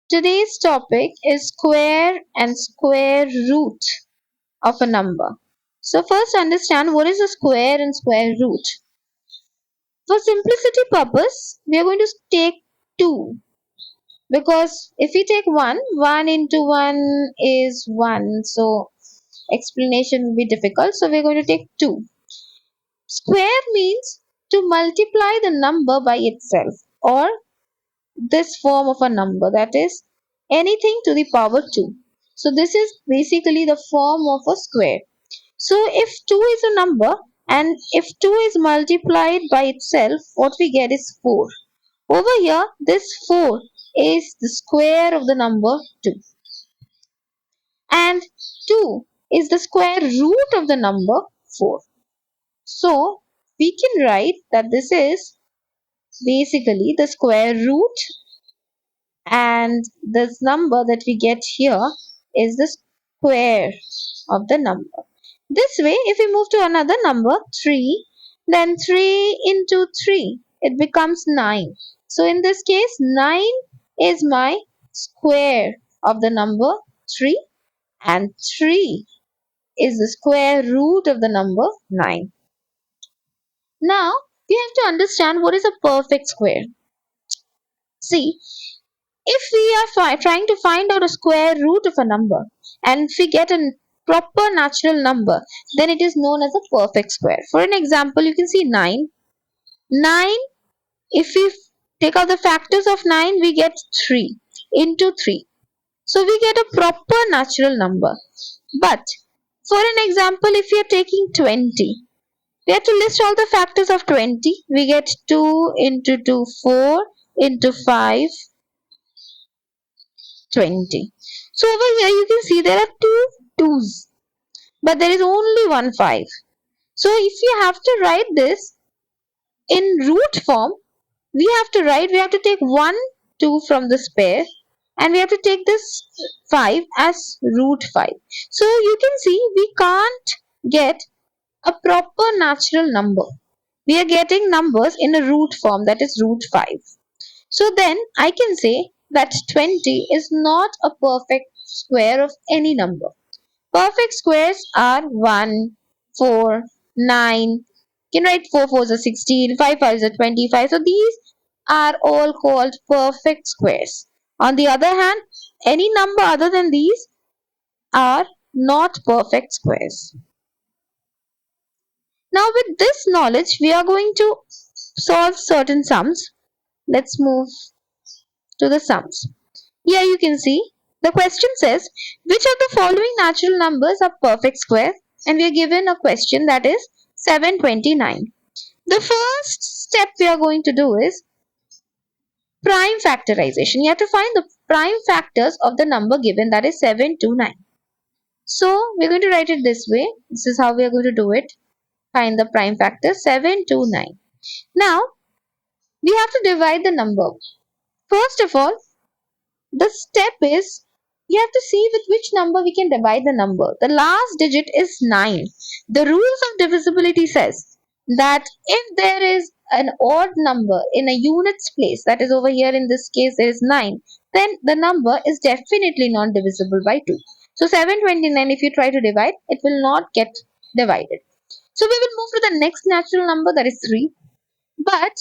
Today's topic is square and square root of a number. So first understand what is a square and square root. For simplicity purpose, we are going to take 2 because if we take 1, 1 into 1 is 1. So explanation will be difficult. So we are going to take 2. Square means to multiply the number by itself or this form of a number, that is anything to the power 2. So this is basically the form of a square. So if 2 is a number and if 2 is multiplied by itself, what we get is 4. Over here, this 4 is the square of the number 2. And 2 is the square root of the number 4. So we can write that this is basically the square root, and this number that we get here is the square of the number. This way, if we move to another number 3, then 3 into 3, it becomes 9. So in this case, 9 is my square of the number 3, and 3 is the square root of the number 9. Now we have to understand what is a perfect square. See, if we are trying to find out a square root of a number and if we get a proper natural number, then it is known as a perfect square. For an example, you can see 9. 9, if we take out the factors of 9, we get 3 into 3. So we get a proper natural number. But for an example, if we are taking 20, we have to list all the factors of 20. We get 2 into 2, 4 into 5, 20. So over here you can see there are two 2's, but there is only one 5. So if you have to write this in root form, we have to take 1 2 from this pair, and we have to take this 5 as root 5. So you can see we can't get a proper natural number. We are getting numbers in a root form, that is root 5. So then I can say that 20 is not a perfect square of any number. Perfect squares are 1, 4, 9. You can write 4 4s are 16, 5 5s are 25. So these are all called perfect squares. On the other hand, any number other than these are not perfect squares. Now with this knowledge, we are going to solve certain sums. Let's move to the sums. Here you can see the question says which of the following natural numbers are perfect square, and we are given a question that is 729. The first step we are going to do is prime factorization. You have to find the prime factors of the number given, that is 729. So we're going to write it this way. This is how we are going to do it. Find the prime factor 729. Now we have to divide the number. First of all, the step is you have to see with which number we can divide the number. The last digit is 9. The rules of divisibility says that if there is an odd number in a units place, that is over here in this case there is 9, then the number is definitely non-divisible by 2. So 729, if you try to divide, it will not get divided. So we will move to the next natural number, that is 3. But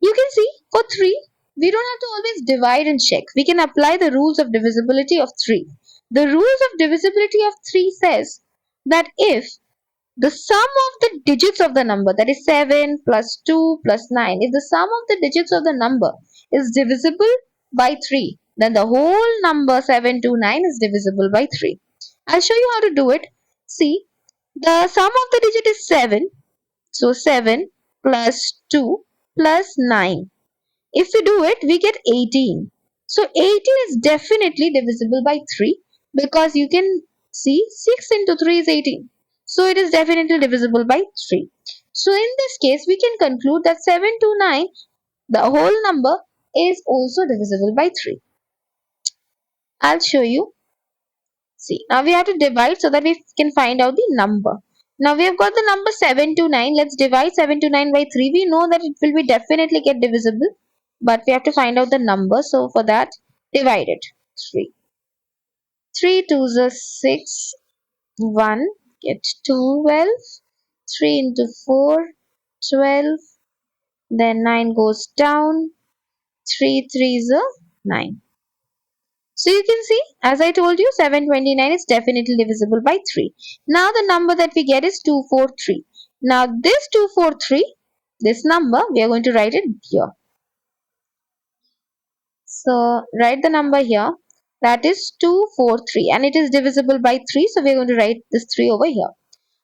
you can see for 3, we don't have to always divide and check. We can apply the rules of divisibility of 3. The rules of divisibility of 3 says that if the sum of the digits of the number, that is 7 plus 2 plus 9, if the sum of the digits of the number is divisible by 3, then the whole number 729 is divisible by 3. I'll show you how to do it. See, the sum of the digit is 7. So 7 plus 2 plus 9. If we do it, we get 18. So 18 is definitely divisible by 3 because you can see 6 into 3 is 18. So it is definitely divisible by 3. So in this case, we can conclude that 7 to 9, the whole number, is also divisible by 3. I'll show you. See, now we have to divide so that we can find out the number. Now we have got the number 7 to 9. Let's divide 7 to 9 by 3. We know that it will be definitely get divisible, but we have to find out the number. So for that, divided 3. 3 twos are 6, 1, get 12, 3 into 4, 12, then 9 goes down, 3 threes are 9. So you can see, as I told you, 729 is definitely divisible by 3. Now the number that we get is 243. Now this 243, this number, we are going to write it here. So write the number here. That is 243 and it is divisible by 3. So we are going to write this 3 over here.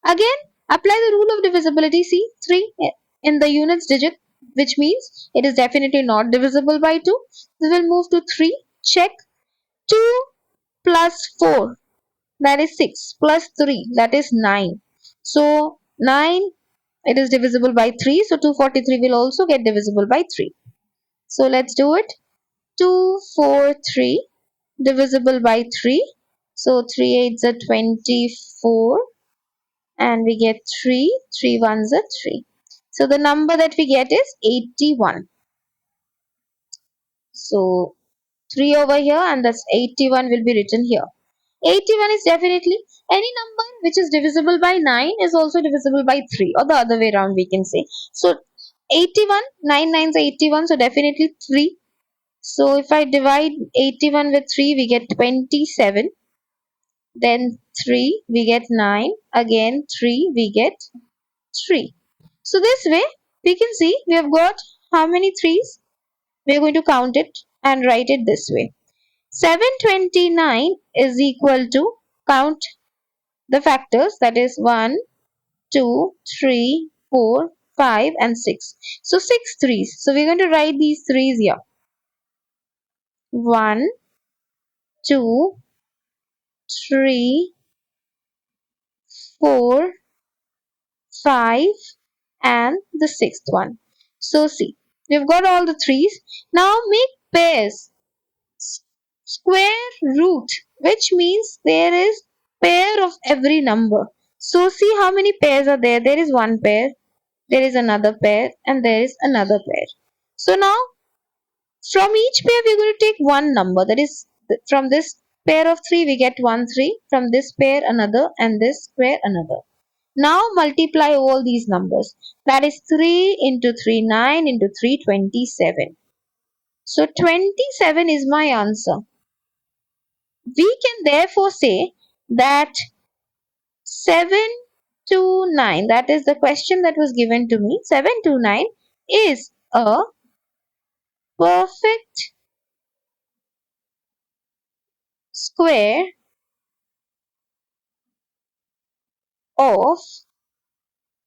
Again, apply the rule of divisibility. See, 3 in the units digit, which means it is definitely not divisible by 2. We will move to 3. Check. 2 plus 4, that is 6, plus 3, that is 9. So 9, it is divisible by 3. So 243 will also get divisible by 3. So let's do it. 243 divisible by 3. So 3 8s are 24 and we get 3. 3 1s are 3. So the number that we get is 81. So 3 over here and that's 81 will be written here. 81 is definitely any number which is divisible by 9 is also divisible by 3, or the other way around we can say. So 81, 9 nines are 81, so definitely 3. So if I divide 81 with 3, we get 27. Then 3, we get 9. Again 3, we get 3. So this way, we can see we have got how many 3's? We are going to count it and write it this way. 729 is equal to, count the factors, that is 1, 2, 3, 4, 5 and 6. So 6 threes. So we're going to write these threes here. 1, 2, 3, 4, 5 and the sixth one. So see, we've got all the threes. Now make pairs. Square root, which means there is pair of every number. So see how many pairs are there. There is one pair, there is another pair and there is another pair. So now from each pair we are going to take one number. That is, from this pair of 3 we get 1 3, from this pair another and this pair another. Now multiply all these numbers. That is 3 into 3 9 into 3 27. So 27 is my answer. We can therefore say that 729, that is the question that was given to me, 729 is a perfect square of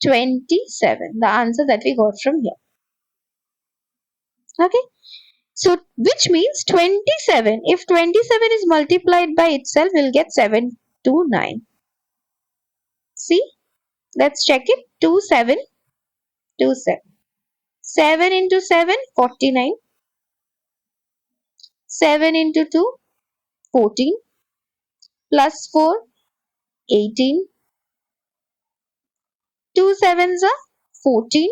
27. The answer that we got from here. Okay. So which means 27. If 27 is multiplied by itself, we'll get 729. See? Let's check it. 2 7 2 7. 7 into 7 49. 7 into 2 14. Plus 4 18. 2 sevens are 14.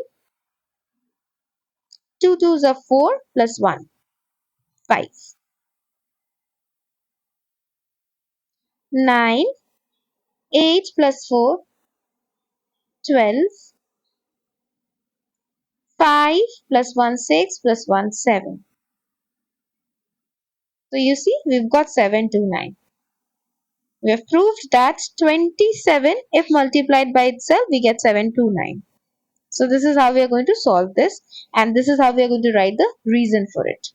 2 twos are 4 plus 1 5. 9. 8 plus 4 12. 5 plus 1 6 plus 1 7. So you see, we've got 729. We have proved that 27, if multiplied by itself, we get 729. So this is how we are going to solve this, and this is how we are going to write the reason for it.